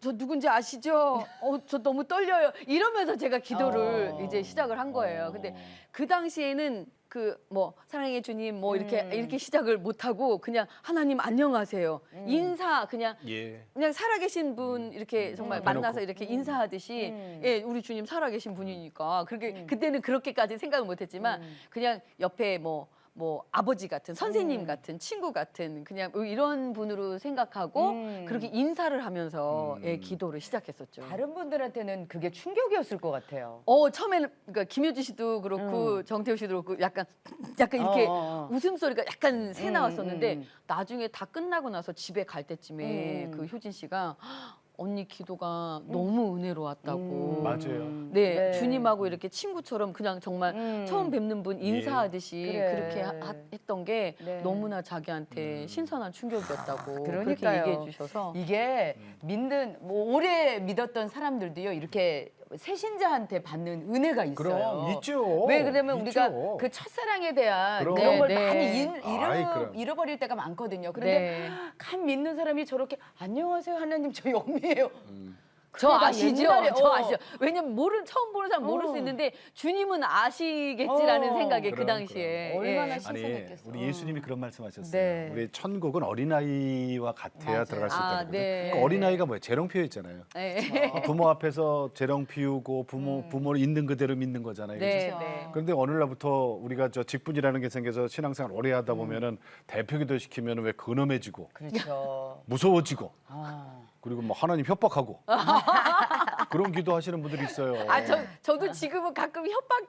저 누군지 아시죠? 저 너무 떨려요. 이러면서 제가 기도를 이제 시작을 한 거예요. 근데 그 당시에는 그 뭐 사랑의 주님 뭐 이렇게 시작을 못 하고 그냥 하나님 안녕하세요. 인사 그냥 예. 살아계신 분 이렇게 정말 만나서 대놓고. 이렇게 인사하듯이 예, 우리 주님 살아계신 분이니까 그렇게 그때는 그렇게까지 생각을 못했지만 그냥 옆에 뭐 아버지 같은 선생님 같은 친구 같은 그냥 이런 분으로 생각하고 그렇게 인사를 하면서 예, 기도를 시작했었죠. 다른 분들한테는 그게 충격이었을 것 같아요. 처음에는 그러니까 김효지 씨도 그렇고 정태우 씨도 그렇고 약간 이렇게 웃음소리가 약간 새 나왔었는데 나중에 다 끝나고 나서 집에 갈 때쯤에 그 효진 씨가 언니 기도가 너무 은혜로웠다고. 맞아요. 네, 네. 주님하고 이렇게 친구처럼 그냥 정말 처음 뵙는 분 인사하듯이 그래. 그렇게 했던 게 네. 너무나 자기한테 신선한 충격이었다고 그렇게 그러니까요. 얘기해 주셔서 이게 믿는 오래 믿었던 사람들도요 이렇게 새신자한테 받는 은혜가 있어요. 그럼 있죠. 왜 그러면 있죠. 우리가 그 첫사랑에 대한 그럼. 그런 걸 네, 많이 네. 아이, 그럼. 잃어버릴 때가 많거든요. 그런데 네. 간 믿는 사람이 저렇게 안녕하세요 하나님 저 영미예요. 저 그래, 나 아시죠? 옛날에, 저 아시죠? 왜냐면 처음 보는 사람 모를 수 있는데 주님은 아시겠지라는 생각에 그 그럼, 당시에 얼마나 예. 아니 신선했겠어. 우리 예수님이 그런 말씀하셨어요. 네. 우리 천국은 어린아이와 같아야 맞아요. 들어갈 수 있다는 거죠. 네. 그 어린아이가 뭐예요? 재롱피였잖아요. 네. 부모 앞에서 재롱 피우고 부모를 있는 그대로 믿는 거잖아요. 네, 그죠? 네. 그런데 어느 날부터 우리가 저 직분이라는 게 생겨서 신앙생활 오래 하다 보면은 대표기도 시키면 왜 근엄해지고 그렇죠. 무서워지고 아. 그리고 뭐 하나님 협박하고 그런 기도하시는 분들이 있어요. 저도 지금은 가끔 협박해.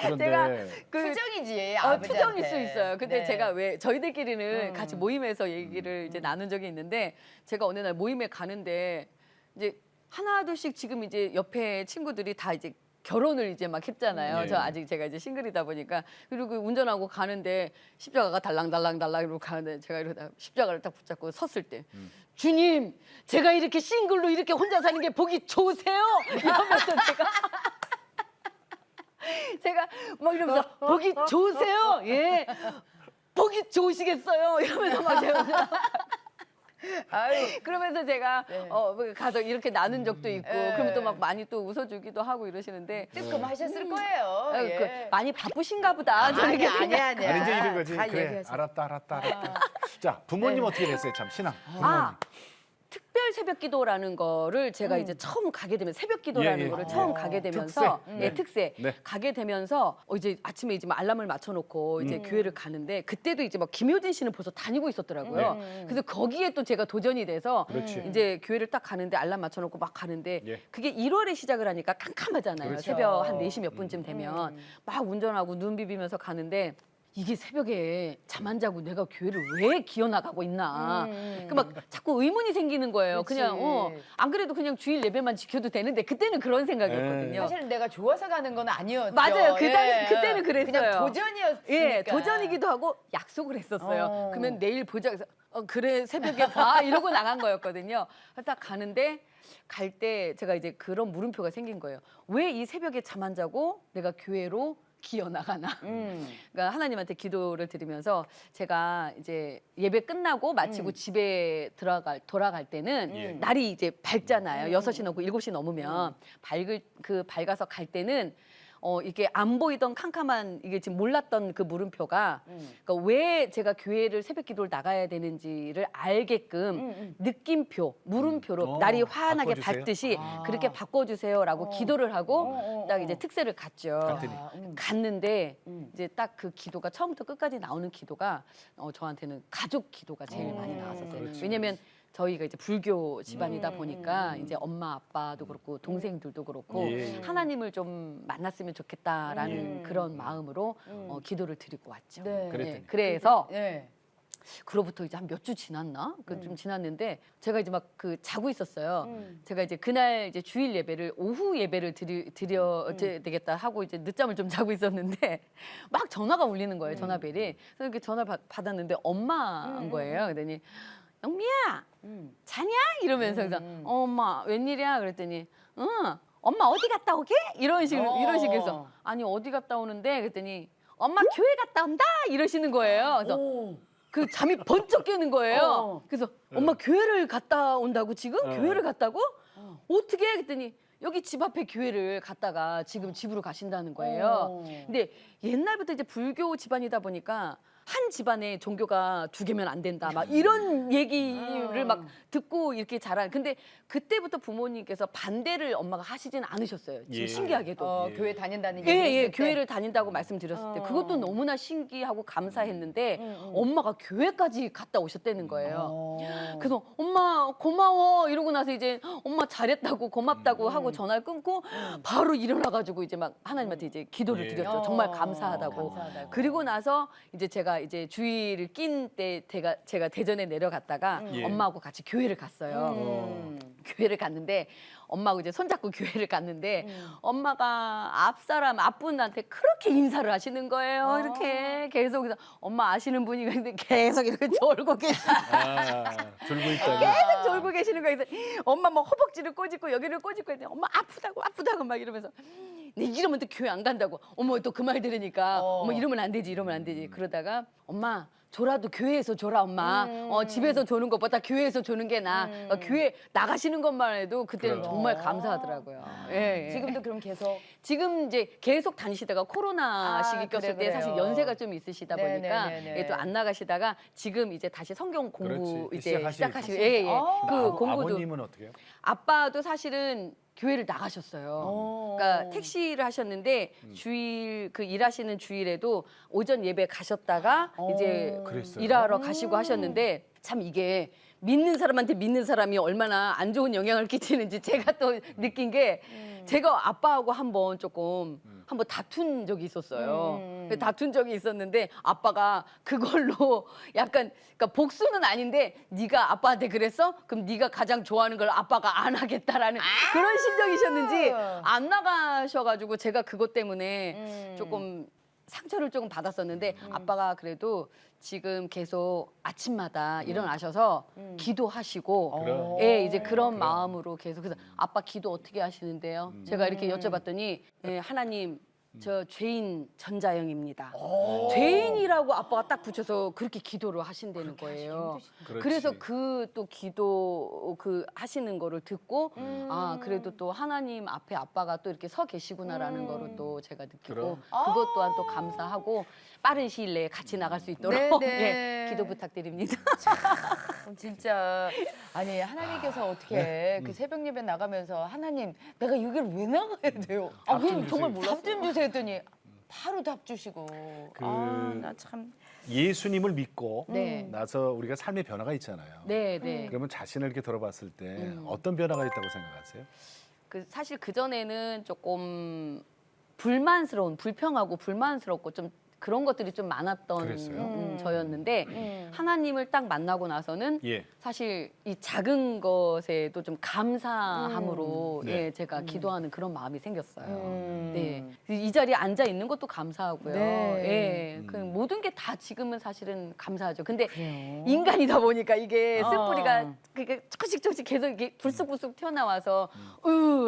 그런데 제가 그 투정이지. 투정일 수 있어요. 근데 네. 제가 왜 저희들끼리는 같이 모임에서 얘기를 이제 나눈 적이 있는데 제가 어느 날 모임에 가는데 이제 하나 둘씩 지금 이제 옆에 친구들이 다 이제 결혼을 이제 막 했잖아요. 예. 저 아직 제가 이제 싱글이다 보니까 그리고 운전하고 가는데 십자가가 달랑달랑달랑 이러고 가는데 제가 이러다 십자가를 딱 붙잡고 섰을 때 주님 제가 이렇게 싱글로 이렇게 혼자 사는 게 보기 좋으세요? 이러면서 제가 막 이러면서 보기 좋으세요? 예. 보기 좋으시겠어요? 이러면서 막 제가 아유. 그러면서 제가 네. 가서 이렇게 나눈 적도 있고 네. 그러면 또 막 많이 또 웃어주기도 하고 이러시는데 뜨끔하셨을 거예요. 예. 그 많이 바쁘신가 보다. 저는 이렇게 아니야. 아니 이제 이런 거지. 다 그래 얘기하죠. 알았다. 자 부모님 어떻게 됐어요? 참 신앙. 아, 특별 새벽 기도라는 거를 제가 이제 처음 가게 되면 새벽 기도라는 예, 예. 거를 처음 가게 되면서 특세. 예, 특세 네. 가게 되면서 이제 아침에 이제 막 알람을 맞춰 놓고 이제 교회를 가는데 그때도 이제 막 김효진 씨는 벌써 다니고 있었더라고요. 그래서 거기에 또 제가 도전이 돼서 그렇지. 이제 교회를 딱 가는데 알람 맞춰 놓고 막 가는데 예. 그게 1월에 시작을 하니까 캄캄하잖아요. 그렇죠. 새벽 한 4시 몇 분쯤 되면 막 운전하고 눈 비비면서 가는데 이게 새벽에 잠 안 자고 내가 교회를 왜 기어 나가고 있나. 그 막 자꾸 의문이 생기는 거예요. 그치. 그냥 안 그래도 그냥 주일 예배만 지켜도 되는데 그때는 그런 생각이었거든요. 사실은 내가 좋아서 가는 건 아니었죠. 맞아요. 예. 그때는 그랬어요. 그냥 도전이었으니까. 예, 도전이기도 하고 약속을 했었어요. 어. 그러면 내일 보자. 그래서 그래 새벽에 봐 이러고 나간 거였거든요. 딱 가는데 갈 때 제가 이제 그런 물음표가 생긴 거예요. 왜 이 새벽에 잠 안 자고 내가 교회로 기어 나가나. 그러니까 하나님한테 기도를 드리면서 제가 이제 예배 끝나고 마치고 집에 돌아갈 때는 예. 날이 이제 밝잖아요. 6시 넘고 7시 넘으면 밝아서 갈 때는 이게 안 보이던 캄캄한 이게 지금 몰랐던 그 물음표가 그러니까 왜 제가 교회를 새벽 기도를 나가야 되는지를 알게끔 느낌표, 물음표로 날이 환하게 바꿔주세요. 밝듯이 아. 그렇게 바꿔주세요라고 기도를 하고 딱 이제 특세를 갔죠. 갔더니. 갔는데 이제 딱 그 기도가 처음부터 끝까지 나오는 기도가 저한테는 가족 기도가 제일 많이 나왔었어요. 그렇지. 왜냐면 저희가 이제 불교 집안이다 보니까 이제 엄마 아빠도 그렇고 동생들도 그렇고 예. 하나님을 좀 만났으면 좋겠다라는 그런 마음으로 기도를 드리고 왔죠. 네. 그랬더니. 그래서 예. 그로부터 이제 한 몇 주 지났나? 좀 지났는데 제가 이제 막 자고 있었어요. 제가 이제 그날 이제 주일 예배를 오후 예배를 드려야 되겠다 하고 이제 늦잠을 좀 자고 있었는데 막 전화가 울리는 거예요. 전화벨이. 그래서 이렇게 전화를 받았는데 엄마인 거예요. 그러더니 영미야 자냐? 이러면서 그래서 엄마 웬일이야? 그랬더니 응 엄마 어디 갔다 오게? 이런 식으로 아니 어디 갔다 오는데 그랬더니 엄마 교회 갔다 온다 이러시는 거예요. 그래서 그 잠이 번쩍 깨는 거예요. 그래서 엄마 교회를 갔다 온다고 지금? 교회를 갔다고? 어떻게? 그랬더니 여기 집 앞에 교회를 갔다가 지금 집으로 가신다는 거예요. 근데 옛날부터 이제 불교 집안이다 보니까 한 집안에 종교가 2개면 안 된다. 막 이런 얘기를 막 듣고 이렇게 자란. 근데 그때부터 부모님께서 반대를 엄마가 하시진 않으셨어요. 예. 예. 신기하게도. 교회 다닌다는 얘기. 예, 교회를 다닌다고 말씀드렸을 때 그것도 너무나 신기하고 감사했는데 엄마가 교회까지 갔다 오셨다는 거예요. 그래서 엄마 고마워 이러고 나서 이제 엄마 잘했다고 고맙다고 하고 전화를 끊고 바로 일어나가지고 이제 막 하나님한테 이제 기도를 예. 드렸죠. 정말 감사하다고. 감사하다고. 그리고 나서 이제 제가 이제 주일을 낀 때 제가 대전에 내려갔다가 예. 엄마하고 같이 교회를 갔어요. 교회를 갔는데 엄마하고 이제 손잡고 교회를 갔는데 엄마가 앞분한테 그렇게 인사를 하시는 거예요. 이렇게 계속 그래서 엄마 아시는 분이 근데 계속 이렇게 졸고 계시고 졸고 있다. 계속 졸고 계시는 거예요. 그래서 엄마 뭐 허벅지를 꼬집고 여기를 꼬집고 했더니 엄마 아프다고 막 이러면서 네, 이러면 또 교회 안 간다고. 어머 또 그 말 들으니까 어머 이러면 안 되지. 그러다가 엄마 줘라도 교회에서 줘라 엄마. 집에서 조는 것보다 교회에서 조는 게 나아. 교회 나가시는 것만 해도 그때는 그래요. 정말 감사하더라고요. 예, 예. 지금도 그럼 계속 지금 이제 계속 다니시다가 코로나 아, 시기 꼈을 그래요. 때 사실 연세가 좀 있으시다 네, 보니까 네, 네, 네. 또 안 나가시다가 지금 이제 다시 성경 공부 그렇지. 이제 시작하시고 시작하시니까. 예, 예. 아, 그 공부도 아버님은 어떻게 해요? 아빠도 사실은 교회를 나가셨어요. 그러니까 택시를 하셨는데 주일 그 일하시는 주일에도 오전 예배 가셨다가 이제 그랬어요? 일하러 가시고 하셨는데 참 이게 믿는 사람한테 믿는 사람이 얼마나 안 좋은 영향을 끼치는지 제가 또 느낀 게 제가 아빠하고 한번 다툰 적이 있었어요. 다툰 적이 있었는데 아빠가 그걸로 약간 그러니까 복수는 아닌데 네가 아빠한테 그랬어? 그럼 네가 가장 좋아하는 걸 아빠가 안 하겠다라는 그런 심정이셨는지 안 나가셔가지고 제가 그것 때문에 조금 상처를 조금 받았었는데 아빠가 그래도 지금 계속 아침마다 일어나셔서 기도하시고 그럼. 예, 이제 그런 마음으로 계속 그래서 아빠 기도 어떻게 하시는데요? 제가 이렇게 여쭤봤더니 예, 하나님 저 죄인 전자영입니다. 죄인이라고 아빠가 딱 붙여서 그렇게 기도를 하신다는 거예요. 그렇지. 그래서 그 또 기도 그 하시는 거를 듣고 아 그래도 또 하나님 앞에 아빠가 또 이렇게 서 계시구나라는 거를 또 제가 느끼고 그럼. 그것 또한 또 감사하고 빠른 시일 내에 같이 나갈 수 있도록 네, 네. 예, 기도 부탁드립니다. 진짜 아니 하나님께서 어떻게 그 새벽 예배 나가면서 하나님 내가 여기를 왜 나가야 돼요? 답 좀 그럼 정말 주세요. 답 좀 주세요 했더니 바로 답 주시고 그- 나 참 예수님을 믿고 네. 나서 우리가 삶의 변화가 있잖아요. 네, 네. 그러면 자신을 이렇게 돌아봤을 때 어떤 변화가 있다고 생각하세요? 그 사실 그 전에는 조금 불평하고 불만스럽고 좀 그런 것들이 좀 많았던 그랬어요? 저였는데 하나님을 딱 만나고 나서는 예. 사실 이 작은 것에도 좀 감사함으로 네. 예, 제가 기도하는 그런 마음이 생겼어요. 음. 네. 이 자리에 앉아 있는 것도 감사하고요. 네. 예. 그 모든 게 다 지금은 사실은 감사하죠. 근데 그래요. 인간이다 보니까 이게 어. 쓴뿌리가 그게 조금씩 계속 이게 불쑥불쑥 튀어나와서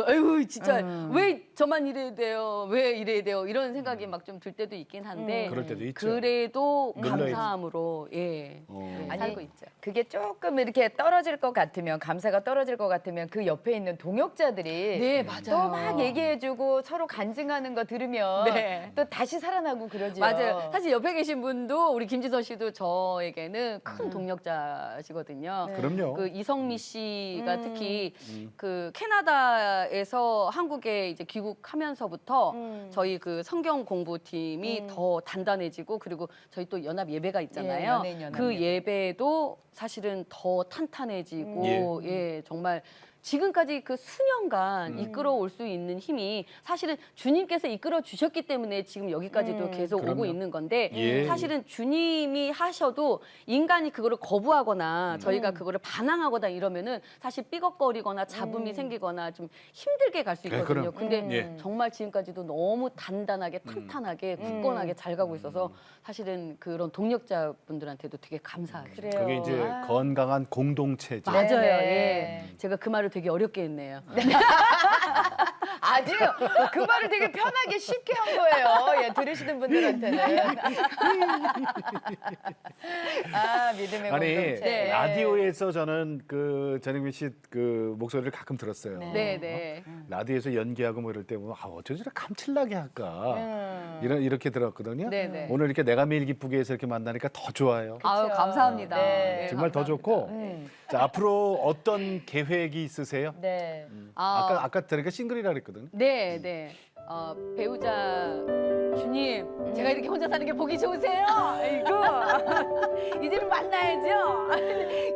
아유 진짜 왜 저만 이래야 돼요? 왜 이래야 돼요? 이런 생각이 막 좀 들 때도 있긴 한데 그럴 때도 있죠. 그래도 눌러있지. 감사함으로 예, 어. 예, 아니, 살고 있죠. 그게 조금 이렇게 떨어질 것 같으면 감사가 떨어질 것 같으면 그 옆에 있는 동역자들이 네, 맞아요. 또 막 얘기해주고 서로 간증하는 거 들으면 네. 또 다시 살아나고 그러죠. 맞아요. 사실 옆에 계신 분도 우리 김지선 씨도 저에게는 큰 동력자시거든요. 네. 그럼요. 그 이성미 씨가 특히 그 캐나다에서 한국에 이제 귀국하면서부터 저희 그 성경 공부팀이 더 단단해지고 그리고 저희 또 연합 예배가 있잖아요. 예, 연예인 연합 그 예배. 예배도 사실은 더 탄탄해지고 예, 정말 지금까지 그 수년간 이끌어올 수 있는 힘이 사실은 주님께서 이끌어 주셨기 때문에 지금 여기까지도 계속 오고 그럼요. 있는 건데 예. 사실은 주님이 하셔도 인간이 그거를 거부하거나 저희가 그거를 반항하거나 이러면은 사실 삐걱거리거나 잡음이 생기거나 좀 힘들게 갈 수 네, 있거든요. 그럼. 근데 예. 정말 지금까지도 너무 단단하게 탄탄하게 굳건하게 잘 가고 있어서 사실은 그런 동력자분들한테도 되게 감사하죠. 그래요. 그게 이제 아. 건강한 공동체죠. 네, 맞아요. 네. 예. 제가 그 말을 되게 어렵게 했네요. 아주 그 말을 되게 편하게 쉽게 한 거예요. 예, 들으시는 분들한테는. 아, 믿음의 아니 공동체. 네. 라디오에서 저는 그 전영민 씨 그 목소리를 가끔 들었어요. 네, 네. 라디오에서 연기하고 뭐 이럴 때 보면 아 어쩌지 이렇게 감칠나게 할까 이렇게 들었거든요. 네, 네. 오늘 이렇게 내가 매일 기쁘게 해서 이렇게 만나니까 더 좋아요. 아유, 감사합니다. 네. 정말 더 좋고 자 앞으로 어떤 계획이 있으세요? 네. 아까 들으니까 싱글이라 그랬거든요. 네, 네. 배우자 주님, 제가 이렇게 혼자 사는 게 보기 좋으세요? 아이고, 이제는 만나야죠.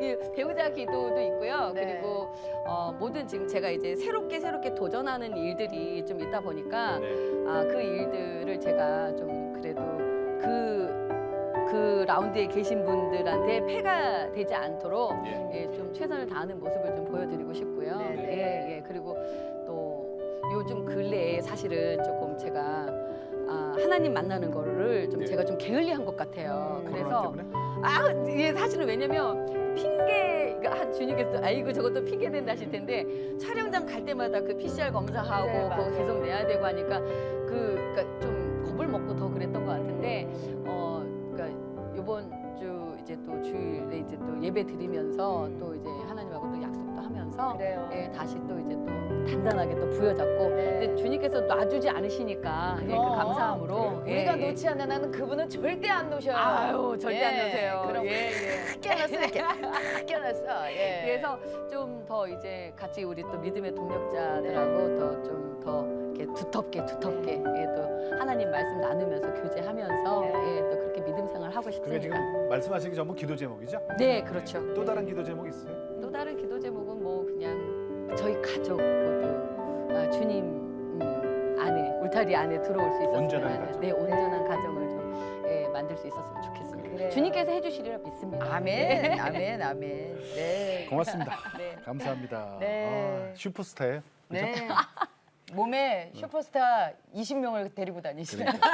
이 배우자 기도도 있고요. 네. 그리고 모든 지금 제가 이제 새롭게 도전하는 일들이 좀 있다 보니까 네. 그 일들을 제가 좀 그래도 그 라운드에 계신 분들한테 폐가 되지 않도록 예, 좀 최선을 다하는 모습을 좀 보여드리고 싶고요. 네, 네. 예, 예. 그리고 또 요즘 근래에 사실은 조금 제가 하나님 만나는 거를 좀 네. 제가 좀 게을리한 것 같아요. 코로나 그래서 때문에? 예, 사실은 왜냐면 핑계가 주님께서 아이고 저것도 핑계 된다 하실 텐데 촬영장 갈 때마다 그 PCR 검사하고 네, 그거 맞아요. 계속 내야 되고 하니까 그러니까 좀 겁을 먹고 더 그랬던 것 같은데 그러니까 요번 주 이제 또 주일에 이제 또 예배 드리면서 또 이제 하나님하고 또 약속도 하면서 그래요. 예, 다시 또 이제 또 단단하게 또 부여잡고 근데 주님께서 놔주지 않으시니까 예, 그 그럼. 감사함으로 우리가 놓지 않는 나는 그분은 절대 안 놓으셔요. 아유, 절대 안 예, 놓으세요. 그럼 예, 탁 껴놨어 이렇게 탁 껴놨어. 예. 그래서 좀 더 이제 같이 우리 또 믿음의 동력자들하고 더 좀 더 이렇게 두텁게 예, 또 하나님 말씀 나누면서 교제하면서 네. 예, 또 그렇게 믿음 생활 하고 그게 싶습니다. 지금 말씀하시기 전부 기도 제목이죠? 네, 그렇죠. 또 다른 기도 제목 있어요? 또 다른 기도 제목은 뭐 그냥 저희 가족 모두 주님 안에 울타리 안에 들어올 수 있었으면 온전한 하는, 가족. 네, 온전한 가정을 좀 예, 만들 수 있었으면 좋겠습니다. 그래요. 주님께서 해주시리라 믿습니다. 아멘, 아멘, 아멘. 네. 고맙습니다. 네. 감사합니다. 네. 아, 슈퍼스타예요. 그죠? 네. 몸에 슈퍼스타 20명을 데리고 다니시네. 그러니까.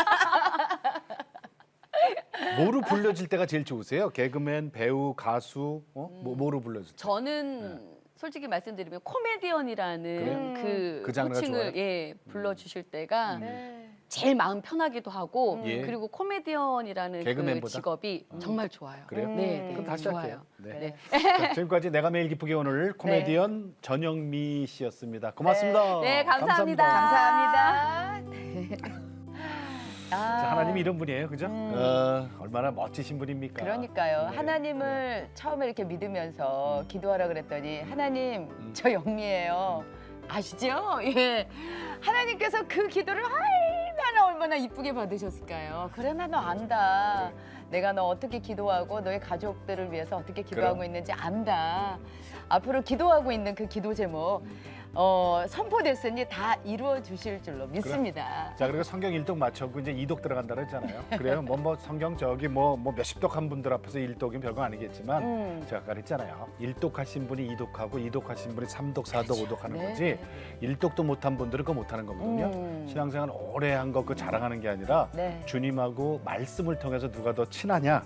뭐로 불려질 때가 제일 좋으세요? 개그맨, 배우, 가수, 뭐로 불려질 때? 저는 솔직히 말씀드리면 코미디언이라는 그 장르가 호칭을 좋아요? 예, 불러주실 때가 네. 제일 마음 편하기도 하고 예. 그리고 코미디언이라는 그 개그맨보다? 직업이 정말 좋아요. 그래요? 네, 네, 그럼 다시 좋아요. 할게요. 네. 네. 자, 지금까지 내가 매일 기쁘게 오늘 코미디언 전영미 씨였습니다. 고맙습니다. 네, 감사합니다. 감사합니다. 자, 하나님 이런 분이에요, 그죠? 얼마나 멋지신 분입니까? 그러니까요. 네. 하나님을 처음에 이렇게 믿으면서 기도하라 그랬더니 하나님 저 영미예요. 아시죠? 예. 하나님께서 그 기도를 얼마나 이쁘게 받으셨을까요? 그래 나 너 안다. 내가 너 어떻게 기도하고 너의 가족들을 위해서 어떻게 기도하고 그럼. 있는지 안다. 앞으로 기도하고 있는 그 기도 제목 선포됐으니 다 이루어 주실 줄로 믿습니다. 자, 그리고 성경 1독 맞춰고 이제 2독 들어간다 그랬잖아요. 그래요. 뭐 성경 저기 뭐 몇십 독 한 분들 앞에서 1독이면 별거 아니겠지만 제가 아까 그랬잖아요. 1독 하신 분이 2독하고 2독 하신 분이 3독, 4독, 5독 하는 네. 거지. 1독도 못한 분들은 그거 못하는 거거든요. 신앙생활 오래 한 거 그 자랑하는 게 아니라 네. 주님하고 말씀을 통해서 누가 더 친하냐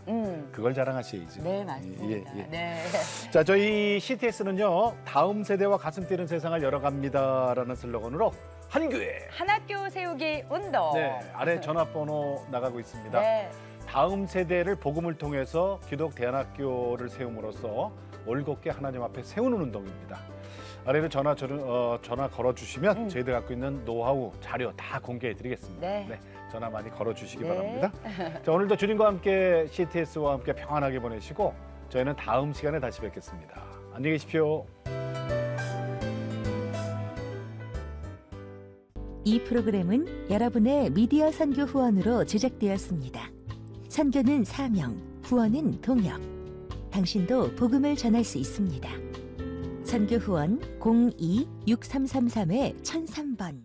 그걸 자랑하셔야지. 네, 맞습니다. 예, 예. 네. 자, 저희 CTS는요. 다음 세대와 가슴 뛰는 세상을 열어갑니다라는 슬로건으로 한교회. 한학교 세우기 운동. 네, 아래 전화번호 나가고 있습니다. 네. 다음 세대를 복음을 통해서 기독 대안학교를 세움으로써 올곧게 하나님 앞에 세우는 운동입니다. 아래로 전화 걸어주시면 저희들 갖고 있는 노하우, 자료 다 공개해드리겠습니다. 네. 전화 많이 걸어주시기 네. 바랍니다. 자, 오늘도 주님과 함께 CTS와 함께 평안하게 보내시고 저희는 다음 시간에 다시 뵙겠습니다. 안녕히 계십시오. 이 프로그램은 여러분의 미디어 선교 후원으로 제작되었습니다. 선교는 사명, 후원은 동역. 당신도 복음을 전할 수 있습니다. 선교 후원 02-6333-1003번